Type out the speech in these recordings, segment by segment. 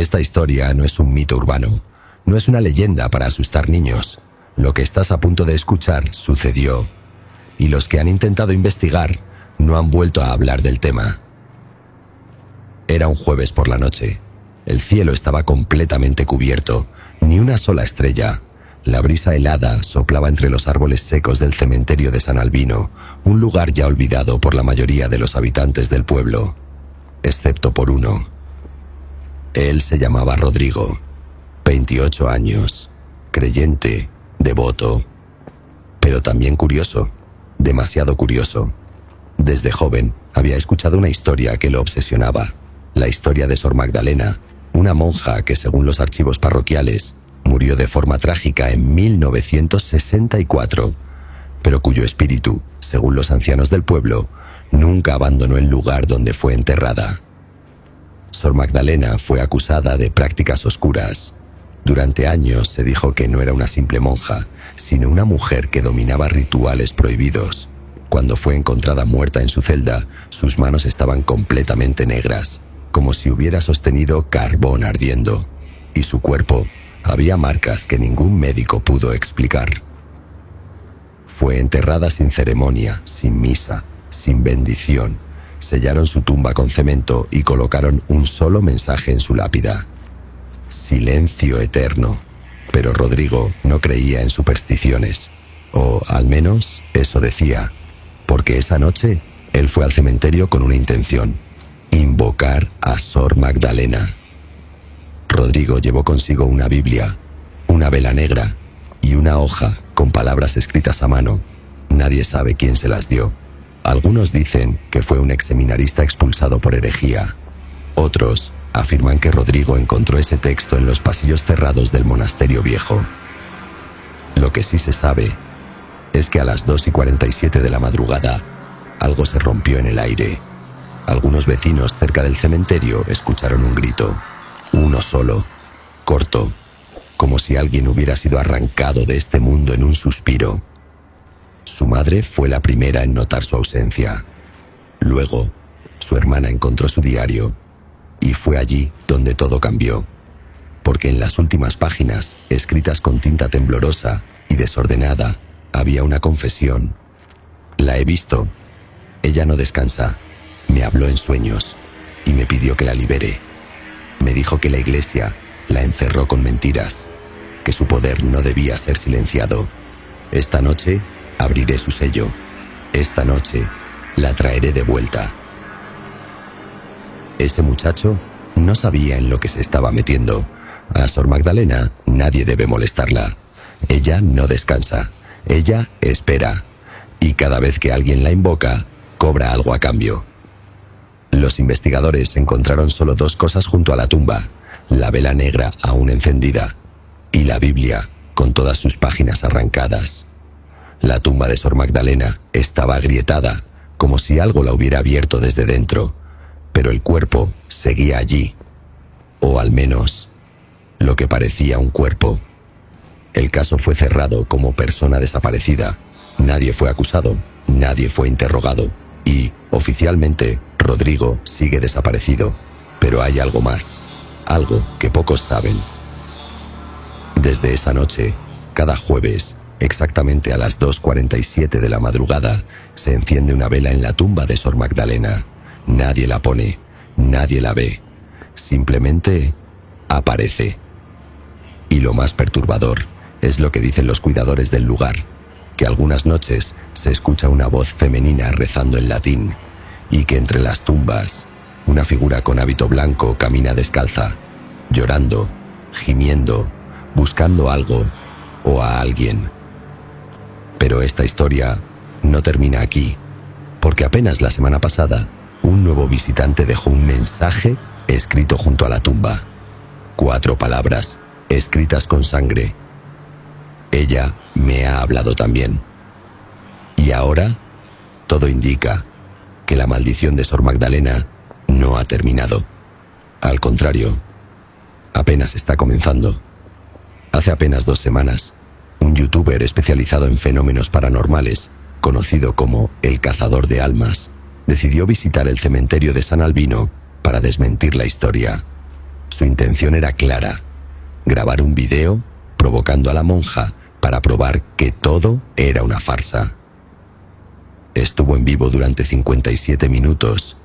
Esta historia no es un mito urbano, no es una leyenda para asustar niños. Lo que estás a punto de escuchar sucedió, y los que han intentado investigar no han vuelto a hablar del tema. Era un jueves por la noche. El cielo estaba completamente cubierto, ni una sola estrella. La brisa helada soplaba entre los árboles secos del cementerio de San Albino, un lugar ya olvidado por la mayoría de los habitantes del pueblo, excepto por uno. Él se llamaba Rodrigo, 28 años, creyente, devoto, pero también curioso, demasiado curioso. Desde joven había escuchado una historia que lo obsesionaba, la historia de Sor Magdalena, una monja que, según los archivos parroquiales, murió de forma trágica en 1964, pero cuyo espíritu, según los ancianos del pueblo, nunca abandonó el lugar donde fue enterrada. Sor Magdalena fue acusada de prácticas oscuras. Durante años se dijo que no era una simple monja, sino una mujer que dominaba rituales prohibidos. Cuando fue encontrada muerta en su celda, sus manos estaban completamente negras, como si hubiera sostenido carbón ardiendo, y su cuerpo había marcas que ningún médico pudo explicar. Fue enterrada sin ceremonia, sin misa, sin bendición. Sellaron su tumba con cemento y colocaron un solo mensaje en su lápida: silencio eterno. Pero Rodrigo no creía en supersticiones, o al menos eso decía, porque esa noche él fue al cementerio con una intención: invocar a Sor Magdalena. Rodrigo llevó consigo una Biblia, una vela negra y una hoja con palabras escritas a mano. Nadie sabe quién se las dio. Algunos dicen que fue un exseminarista expulsado por herejía. Otros afirman que Rodrigo encontró ese texto en los pasillos cerrados del monasterio viejo. Lo que sí se sabe es que a las 2:47 de la madrugada algo se rompió en el aire. Algunos vecinos cerca del cementerio escucharon un grito, uno solo, corto, como si alguien hubiera sido arrancado de este mundo en un suspiro. Su madre fue la primera en notar su ausencia. Luego, su hermana encontró su diario, y fue allí donde todo cambió, porque en las últimas páginas, escritas con tinta temblorosa y desordenada, había una confesión. La he visto. Ella no descansa. Me habló en sueños y me pidió que la libere. Me dijo que la iglesia la encerró con mentiras, que su poder no debía ser silenciado. Esta noche abriré su sello. Esta noche la traeré de vuelta. Ese muchacho no sabía en lo que se estaba metiendo. A Sor Magdalena nadie debe molestarla. Ella no descansa. Ella espera. Y cada vez que alguien la invoca, cobra algo a cambio. Los investigadores encontraron solo dos cosas junto a la tumba: la vela negra aún encendida y la Biblia con todas sus páginas arrancadas. La tumba de Sor Magdalena estaba agrietada, como si algo la hubiera abierto desde dentro, pero el cuerpo seguía allí, o al menos lo que parecía un cuerpo. El caso fue cerrado como persona desaparecida. Nadie fue acusado, nadie fue interrogado y, oficialmente, Rodrigo sigue desaparecido. Pero hay algo más, algo que pocos saben. Desde esa noche, cada jueves, exactamente a las 2:47 de la madrugada, se enciende una vela en la tumba de Sor Magdalena. Nadie la pone, nadie la ve, simplemente aparece. Y lo más perturbador es lo que dicen los cuidadores del lugar, que algunas noches se escucha una voz femenina rezando en latín, y que entre las tumbas una figura con hábito blanco camina descalza, llorando, gimiendo, buscando algo o a alguien. Pero esta historia no termina aquí, porque apenas la semana pasada un nuevo visitante dejó un mensaje escrito junto a la tumba. 4 palabras, escritas con sangre: ella me ha hablado también. Y ahora todo indica que la maldición de Sor Magdalena no ha terminado. Al contrario, apenas está comenzando. Hace apenas 2 semanas, un youtuber especializado en fenómenos paranormales, conocido como El Cazador de Almas, decidió visitar el cementerio de San Albino para desmentir la historia. Su intención era clara: grabar un video provocando a la monja para probar que todo era una farsa. Estuvo en vivo durante 57 minutos,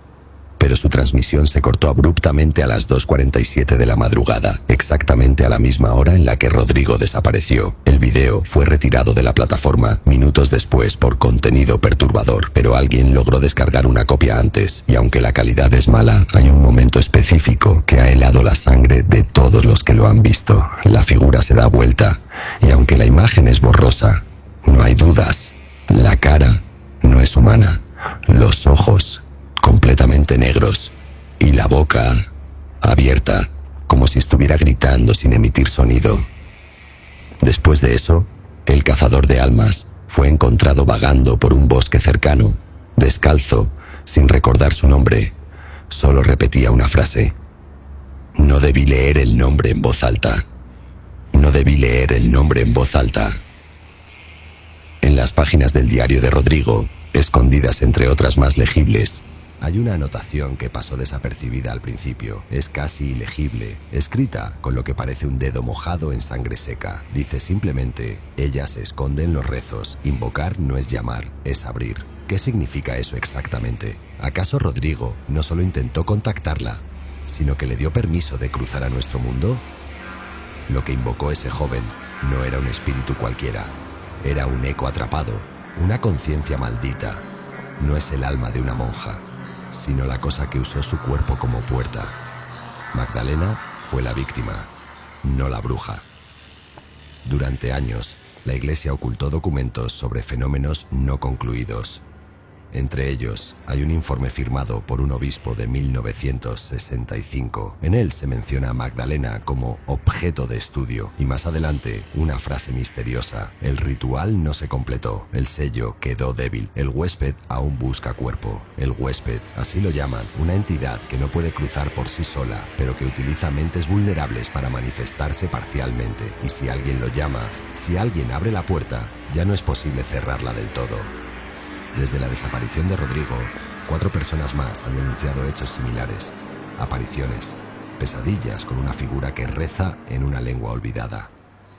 pero su transmisión se cortó abruptamente a las 2:47 de la madrugada, exactamente a la misma hora en la que Rodrigo desapareció. El video fue retirado de la plataforma minutos después por contenido perturbador, pero alguien logró descargar una copia antes, y aunque la calidad es mala, hay un momento específico que ha helado la sangre de todos los que lo han visto. La figura se da vuelta, y aunque la imagen es borrosa, no hay dudas. La cara no es humana, los ojos completamente negros y la boca abierta, como si estuviera gritando sin emitir sonido. Después de eso, el cazador de almas fue encontrado vagando por un bosque cercano, descalzo, sin recordar su nombre. Solo repetía una frase: no debí leer el nombre en voz alta. No debí leer el nombre en voz alta. En las páginas del diario de Rodrigo, escondidas entre otras más legibles, hay una anotación que pasó desapercibida al principio. Es casi ilegible, escrita con lo que parece un dedo mojado en sangre seca. Dice simplemente: ella se esconde en los rezos. Invocar no es llamar, es abrir. ¿Qué significa eso exactamente? ¿Acaso Rodrigo no solo intentó contactarla, sino que le dio permiso de cruzar a nuestro mundo? Lo que invocó ese joven no era un espíritu cualquiera. Era un eco atrapado, una conciencia maldita. No es el alma de una monja, sino la cosa que usó su cuerpo como puerta. Magdalena fue la víctima, no la bruja. Durante años, la Iglesia ocultó documentos sobre fenómenos no concluidos. Entre ellos, hay un informe firmado por un obispo de 1965. En él se menciona a Magdalena como objeto de estudio y más adelante una frase misteriosa: el ritual no se completó, el sello quedó débil, el huésped aún busca cuerpo. El huésped, así lo llaman, una entidad que no puede cruzar por sí sola, pero que utiliza mentes vulnerables para manifestarse parcialmente. Y si alguien lo llama, si alguien abre la puerta, ya no es posible cerrarla del todo. Desde la desaparición de Rodrigo, 4 personas más han denunciado hechos similares: apariciones, pesadillas con una figura que reza en una lengua olvidada,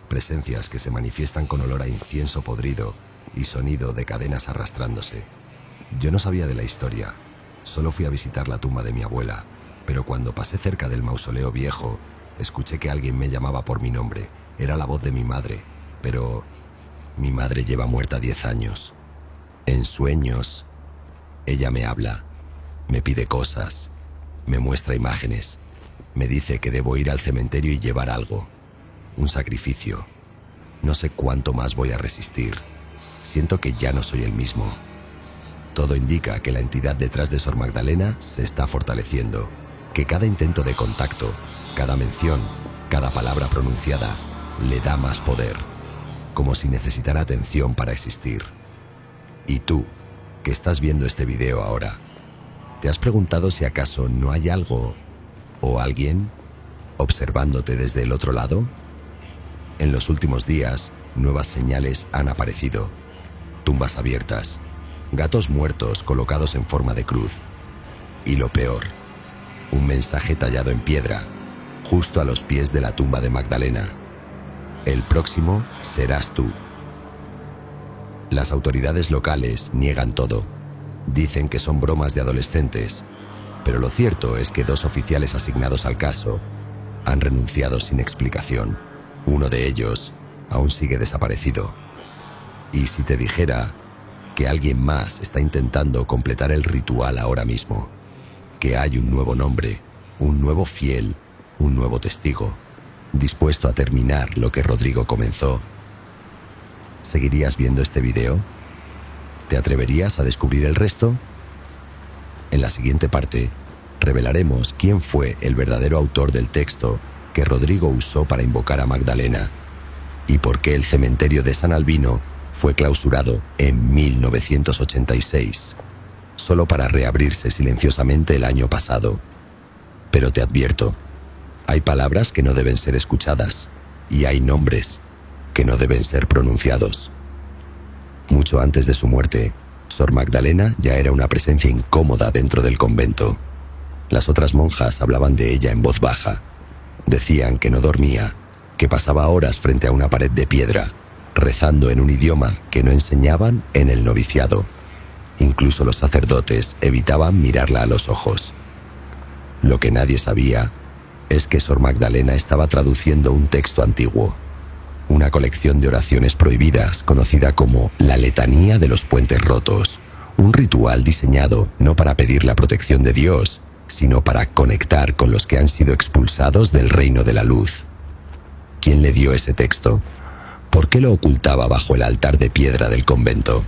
presencias que se manifiestan con olor a incienso podrido y sonido de cadenas arrastrándose. Yo no sabía de la historia, solo fui a visitar la tumba de mi abuela, pero cuando pasé cerca del mausoleo viejo, escuché que alguien me llamaba por mi nombre. Era la voz de mi madre, pero mi madre lleva muerta 10 años. En sueños, ella me habla, me pide cosas, me muestra imágenes, me dice que debo ir al cementerio y llevar algo, un sacrificio. No sé cuánto más voy a resistir. Siento que ya no soy el mismo. Todo indica que la entidad detrás de Sor Magdalena se está fortaleciendo, que cada intento de contacto, cada mención, cada palabra pronunciada, le da más poder, como si necesitara atención para existir. Y tú, que estás viendo este video ahora, ¿te has preguntado si acaso no hay algo o alguien observándote desde el otro lado? En los últimos días, nuevas señales han aparecido: tumbas abiertas, gatos muertos colocados en forma de cruz, y lo peor, un mensaje tallado en piedra, justo a los pies de la tumba de Magdalena: el próximo serás tú. Las autoridades locales niegan todo. Dicen que son bromas de adolescentes, pero lo cierto es que 2 oficiales asignados al caso han renunciado sin explicación. Uno de ellos aún sigue desaparecido. Y si te dijera que alguien más está intentando completar el ritual ahora mismo, que hay un nuevo nombre, un nuevo fiel, un nuevo testigo, dispuesto a terminar lo que Rodrigo comenzó, ¿seguirías viendo este video? ¿Te atreverías a descubrir el resto? En la siguiente parte, revelaremos quién fue el verdadero autor del texto que Rodrigo usó para invocar a Magdalena y por qué el cementerio de San Albino fue clausurado en 1986, solo para reabrirse silenciosamente el año pasado. Pero te advierto, hay palabras que no deben ser escuchadas y hay nombres que no deben ser pronunciados. Mucho antes de su muerte, Sor Magdalena ya era una presencia incómoda dentro del convento. Las otras monjas hablaban de ella en voz baja, Decían que no dormía, que pasaba horas frente a una pared de piedra, rezando en un idioma que no enseñaban en el noviciado. Incluso los sacerdotes evitaban mirarla a los ojos. Lo que nadie sabía es que Sor Magdalena estaba traduciendo un texto antiguo, una colección de oraciones prohibidas conocida como la Letanía de los Puentes Rotos, un ritual diseñado no para pedir la protección de Dios, sino para conectar con los que han sido expulsados del reino de la luz. ¿Quién le dio ese texto? ¿Por qué lo ocultaba bajo el altar de piedra del convento?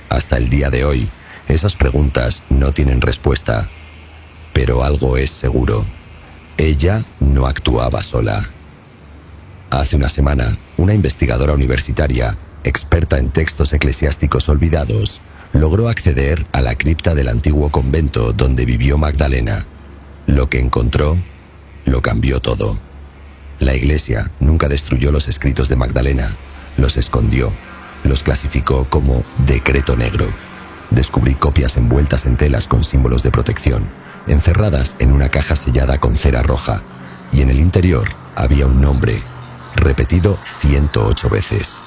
Hasta el día de hoy, esas preguntas no tienen respuesta. Pero algo es seguro. Ella no actuaba sola. Hace una semana, una investigadora universitaria, experta en textos eclesiásticos olvidados, logró acceder a la cripta del antiguo convento donde vivió Magdalena. Lo que encontró lo cambió todo. La Iglesia nunca destruyó los escritos de Magdalena, los escondió, los clasificó como decreto negro. Descubrí copias envueltas en telas con símbolos de protección, encerradas en una caja sellada con cera roja, y en el interior había un nombre, repetido 108 veces.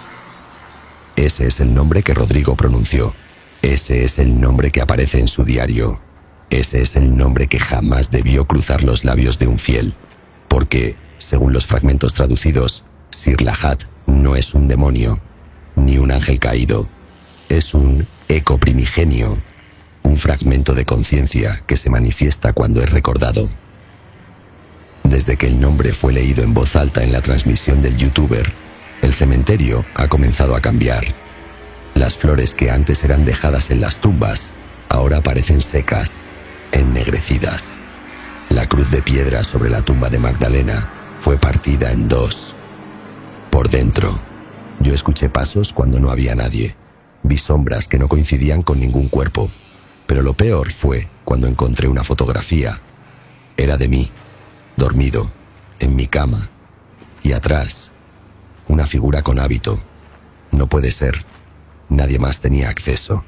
Ese es el nombre que Rodrigo pronunció. Ese es el nombre que aparece en su diario. Ese es el nombre que jamás debió cruzar los labios de un fiel, porque, según los fragmentos traducidos, Sir Lahat no es un demonio, ni un ángel caído. Es un eco primigenio, un fragmento de conciencia que se manifiesta cuando es recordado. Desde que el nombre fue leído en voz alta en la transmisión del youtuber, el cementerio ha comenzado a cambiar. Las flores que antes eran dejadas en las tumbas, ahora parecen secas, ennegrecidas. La cruz de piedra sobre la tumba de Magdalena fue partida en dos. Por dentro, yo escuché pasos cuando no había nadie. Vi sombras que no coincidían con ningún cuerpo. Pero lo peor fue cuando encontré una fotografía. Era de mí, dormido, en mi cama. Y atrás, una figura con hábito. No puede ser. Nadie más tenía acceso.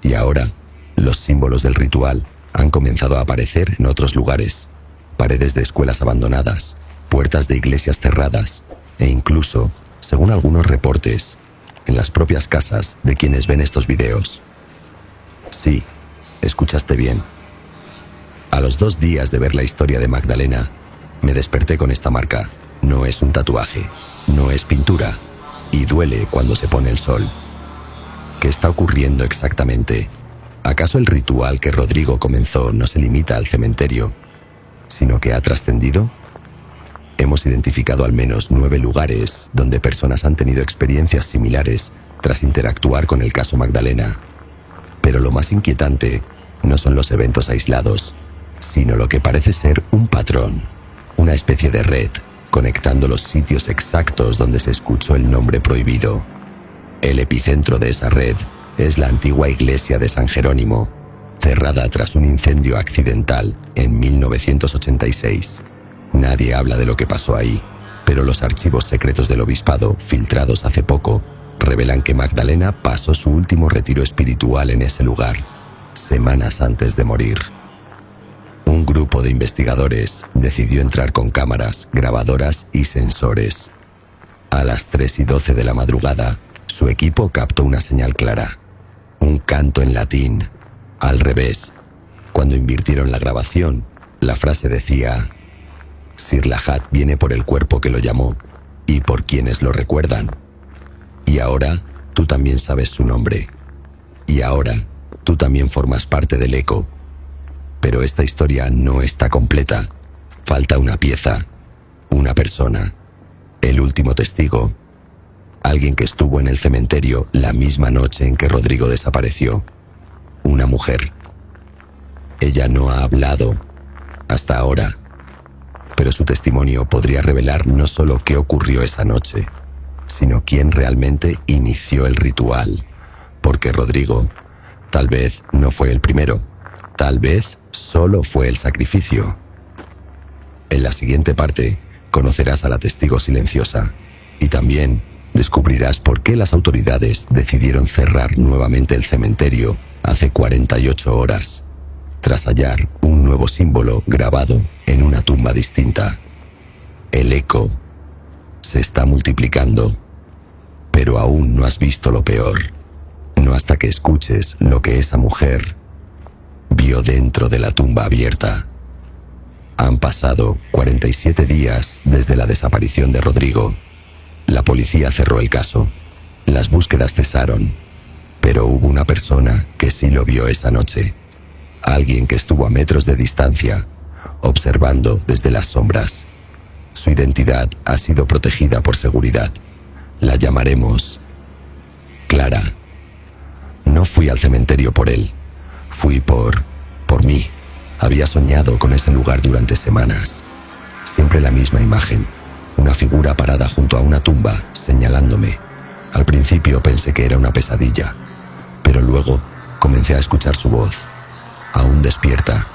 Y ahora, los símbolos del ritual han comenzado a aparecer en otros lugares. Paredes de escuelas abandonadas, puertas de iglesias cerradas e incluso, según algunos reportes, en las propias casas de quienes ven estos videos. Sí, escuchaste bien. A los 2 días de ver la historia de Magdalena, me desperté con esta marca. No es un tatuaje, no es pintura, y duele cuando se pone el sol. ¿Qué está ocurriendo exactamente? ¿Acaso el ritual que Rodrigo comenzó no se limita al cementerio, sino que ha trascendido? Hemos identificado al menos 9 lugares donde personas han tenido experiencias similares tras interactuar con el caso Magdalena. Pero lo más inquietante no son los eventos aislados, sino lo que parece ser un patrón, una especie de red, conectando los sitios exactos donde se escuchó el nombre prohibido. El epicentro de esa red es la antigua iglesia de San Jerónimo, cerrada tras un incendio accidental en 1986. Nadie habla de lo que pasó ahí, pero los archivos secretos del obispado, filtrados hace poco, revelan que Magdalena pasó su último retiro espiritual en ese lugar, semanas antes de morir. Un grupo de investigadores decidió entrar con cámaras, grabadoras y sensores. A las 3:12 de la madrugada, su equipo captó una señal clara, un canto en latín, al revés. Cuando invirtieron la grabación, la frase decía: Sir Lahat viene por el cuerpo que lo llamó y por quienes lo recuerdan. Y ahora tú también sabes su nombre. Y ahora tú también formas parte del eco. Pero esta historia no está completa. Falta una pieza, una persona, el último testigo, alguien que estuvo en el cementerio la misma noche en que Rodrigo desapareció. Una mujer. Ella no ha hablado hasta ahora, pero su testimonio podría revelar no solo qué ocurrió esa noche, sino quién realmente inició el ritual. Porque Rodrigo tal vez no fue el primero, tal vez solo fue el sacrificio. En la siguiente parte conocerás a la testigo silenciosa y también descubrirás por qué las autoridades decidieron cerrar nuevamente el cementerio hace 48 horas, tras hallar un nuevo símbolo grabado en una tumba distinta. El eco se está multiplicando, pero aún no has visto lo peor. No hasta que escuches lo que esa mujer vio dentro de la tumba abierta. Han pasado 47 días desde la desaparición de Rodrigo. La policía cerró el caso. Las búsquedas cesaron, pero hubo una persona que sí lo vio esa noche. Alguien que estuvo a metros de distancia, observando desde las sombras. Su identidad ha sido protegida por seguridad. La llamaremos Clara. No fui al cementerio por él. Fui por mí. Había soñado con ese lugar durante semanas. Siempre la misma imagen. Una figura parada junto a una tumba, señalándome. Al principio pensé que era una pesadilla, pero luego comencé a escuchar su voz, aún despierta.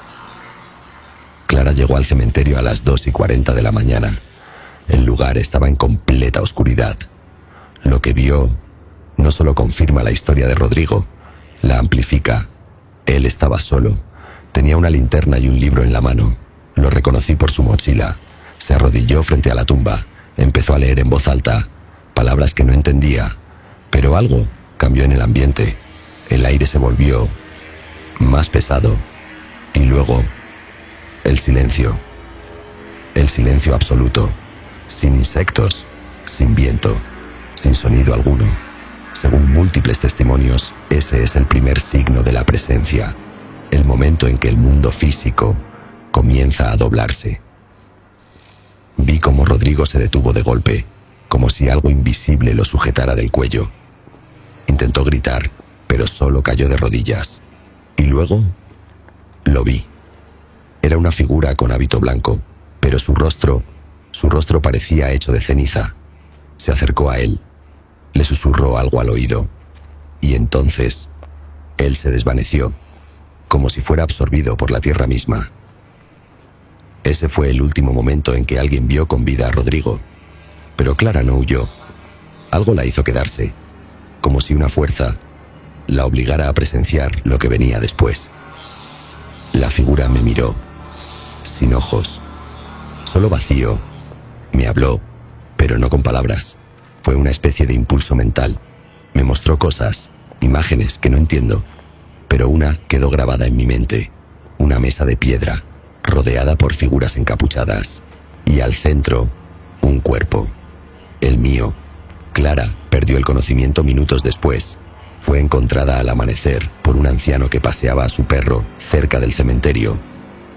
Clara llegó al cementerio a las 2:40 de la mañana. El lugar estaba en completa oscuridad. Lo que vio no solo confirma la historia de Rodrigo, la amplifica. Él estaba solo. Tenía una linterna y un libro en la mano. Lo reconocí por su mochila. Se arrodilló frente a la tumba. Empezó a leer en voz alta, palabras que no entendía, pero algo cambió en el ambiente. El aire se volvió más pesado. Y luego, el silencio. El silencio absoluto. Sin insectos, sin viento, sin sonido alguno. Según múltiples testimonios, ese es el primer signo de la presencia. El momento en que el mundo físico comienza a doblarse. Vi cómo Rodrigo se detuvo de golpe, como si algo invisible lo sujetara del cuello. Intentó gritar, pero solo cayó de rodillas. Y luego, lo vi. Era una figura con hábito blanco, pero su rostro parecía hecho de ceniza. Se acercó a él, le susurró algo al oído, y entonces, él se desvaneció, como si fuera absorbido por la tierra misma. Ese fue el último momento en que alguien vio con vida a Rodrigo. Pero Clara no huyó. Algo la hizo quedarse, como si una fuerza la obligara a presenciar lo que venía después. La figura me miró, sin ojos, solo vacío. Me habló, pero no con palabras. Fue una especie de impulso mental. Me mostró cosas, imágenes que no entiendo, pero una quedó grabada en mi mente. Una mesa de piedra, rodeada por figuras encapuchadas, y al centro, un cuerpo. El mío. Clara perdió el conocimiento minutos después. Fue encontrada al amanecer por un anciano que paseaba a su perro cerca del cementerio.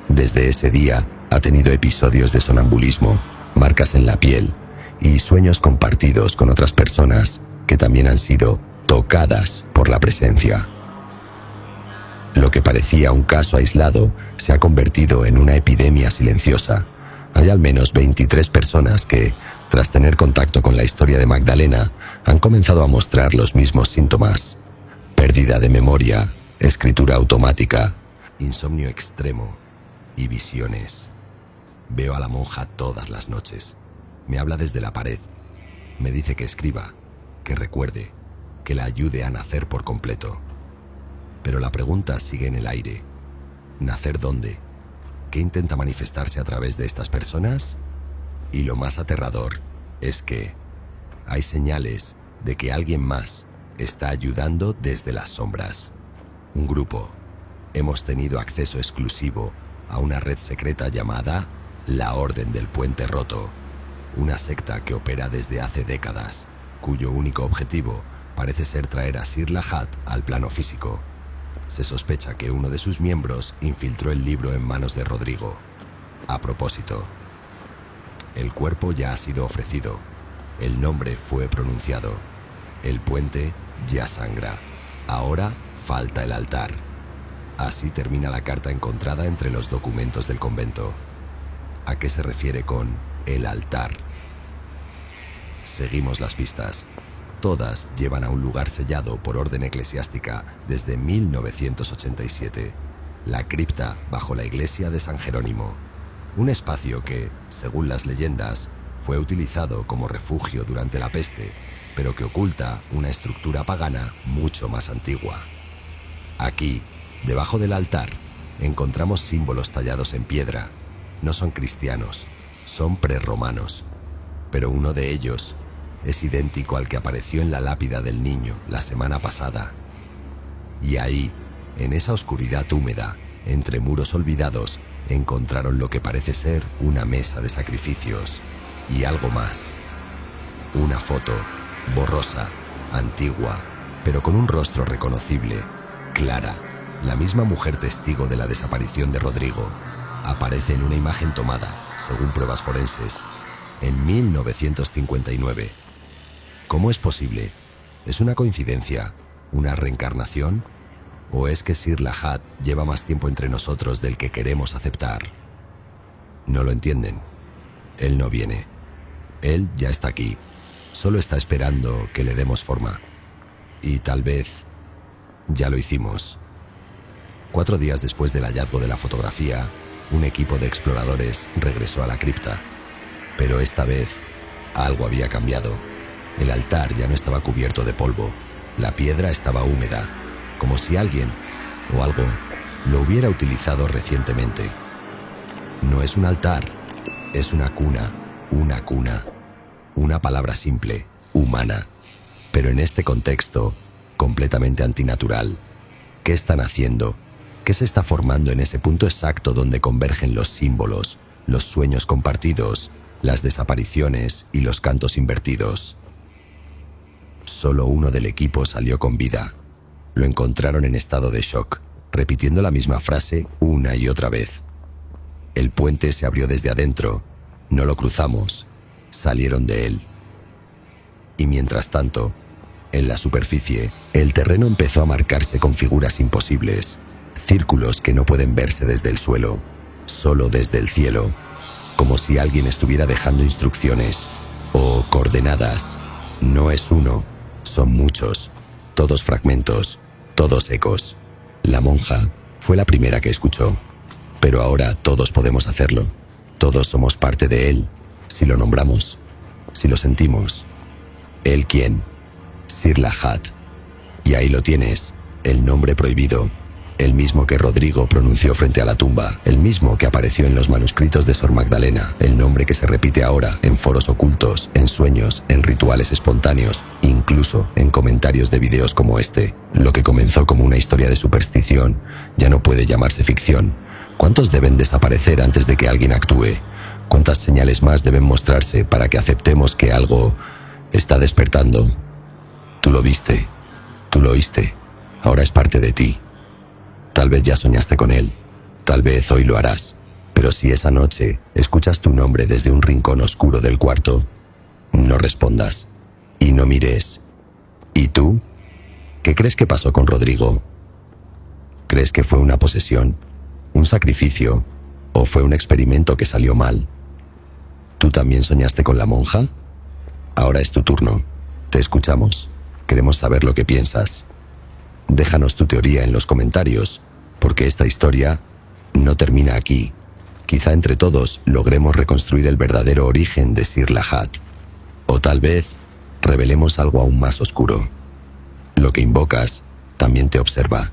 Desde ese día ha tenido episodios de sonambulismo, marcas en la piel y sueños compartidos con otras personas que también han sido tocadas por la presencia. Lo que parecía un caso aislado se ha convertido en una epidemia silenciosa. Hay al menos 23 personas que, tras tener contacto con la historia de Magdalena, han comenzado a mostrar los mismos síntomas. Pérdida de memoria, escritura automática, insomnio extremo y visiones. Veo a la monja todas las noches. Me habla desde la pared. Me dice que escriba, que recuerde, que la ayude a nacer por completo. Pero la pregunta sigue en el aire. ¿Nacer dónde? ¿Qué intenta manifestarse a través de estas personas? Y lo más aterrador es que hay señales de que alguien más está ayudando desde las sombras. Un grupo. Hemos tenido acceso exclusivo a una red secreta llamada La Orden del Puente Roto, una secta que opera desde hace décadas, cuyo único objetivo parece ser traer a Sir Lahat al plano físico. Se sospecha que uno de sus miembros infiltró el libro en manos de Rodrigo. A propósito, el cuerpo ya ha sido ofrecido, el nombre fue pronunciado, el puente ya sangra, ahora falta el altar. Así termina la carta encontrada entre los documentos del convento. ¿A qué se refiere con el altar? Seguimos las pistas. Todas llevan a un lugar sellado por orden eclesiástica desde 1987, la cripta bajo la iglesia de San Jerónimo, un espacio que, según las leyendas, fue utilizado como refugio durante la peste, pero que oculta una estructura pagana mucho más antigua. Aquí, debajo del altar, encontramos símbolos tallados en piedra. No son cristianos, son prerromanos, pero uno de ellos es idéntico al que apareció en la lápida del niño la semana pasada. Y ahí, en esa oscuridad húmeda, entre muros olvidados, encontraron lo que parece ser una mesa de sacrificios y algo más. Una foto, borrosa, antigua, pero con un rostro reconocible, Clara, la misma mujer testigo de la desaparición de Rodrigo, aparece en una imagen tomada, según pruebas forenses, en 1959. ¿Cómo es posible? ¿Es una coincidencia? ¿Una reencarnación? ¿O es que Sir Lahad lleva más tiempo entre nosotros del que queremos aceptar? No lo entienden. Él no viene. Él ya está aquí. Solo está esperando que le demos forma. Y tal vez ya lo hicimos. 4 días después del hallazgo de la fotografía, un equipo de exploradores regresó a la cripta. Pero esta vez, algo había cambiado. El altar ya no estaba cubierto de polvo. La piedra estaba húmeda, como si alguien o algo lo hubiera utilizado recientemente. No es un altar, es una cuna. Una palabra simple, humana, pero en este contexto, completamente antinatural. ¿Qué están haciendo? ¿Qué se está formando en ese punto exacto donde convergen los símbolos, los sueños compartidos, las desapariciones y los cantos invertidos? Solo uno del equipo salió con vida. Lo encontraron en estado de shock, repitiendo la misma frase una y otra vez. El puente se abrió desde adentro. No lo cruzamos. Salieron de él. Y mientras tanto, en la superficie, el terreno empezó a marcarse con figuras imposibles. Círculos que no pueden verse desde el suelo, solo desde el cielo. Como si alguien estuviera dejando instrucciones o coordenadas. No es uno, son muchos. Todos fragmentos, todos ecos. La monja fue la primera que escuchó. Pero ahora todos podemos hacerlo. Todos somos parte de él, si lo nombramos, si lo sentimos. ¿Él quién? Sir Lahad. Y ahí lo tienes, el nombre prohibido. El mismo que Rodrigo pronunció frente a la tumba, el mismo que apareció en los manuscritos de Sor Magdalena, el nombre que se repite ahora en foros ocultos, en sueños, en rituales espontáneos, incluso en comentarios de videos como este. Lo que comenzó como una historia de superstición ya no puede llamarse ficción. ¿Cuántos deben desaparecer antes de que alguien actúe? ¿Cuántas señales más deben mostrarse para que aceptemos que algo está despertando? Tú lo viste, tú lo oíste, ahora es parte de ti. Tal vez ya soñaste con él, tal vez hoy lo harás, pero si esa noche escuchas tu nombre desde un rincón oscuro del cuarto, no respondas y no mires. ¿Y tú? ¿Qué crees que pasó con Rodrigo? ¿Crees que fue una posesión, un sacrificio o fue un experimento que salió mal? ¿Tú también soñaste con la monja? Ahora es tu turno. Te escuchamos. Queremos saber lo que piensas. Déjanos tu teoría en los comentarios, porque esta historia no termina aquí. Quizá entre todos logremos reconstruir el verdadero origen de Sir Lahad. O tal vez revelemos algo aún más oscuro. Lo que invocas también te observa.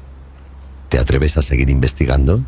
¿Te atreves a seguir investigando?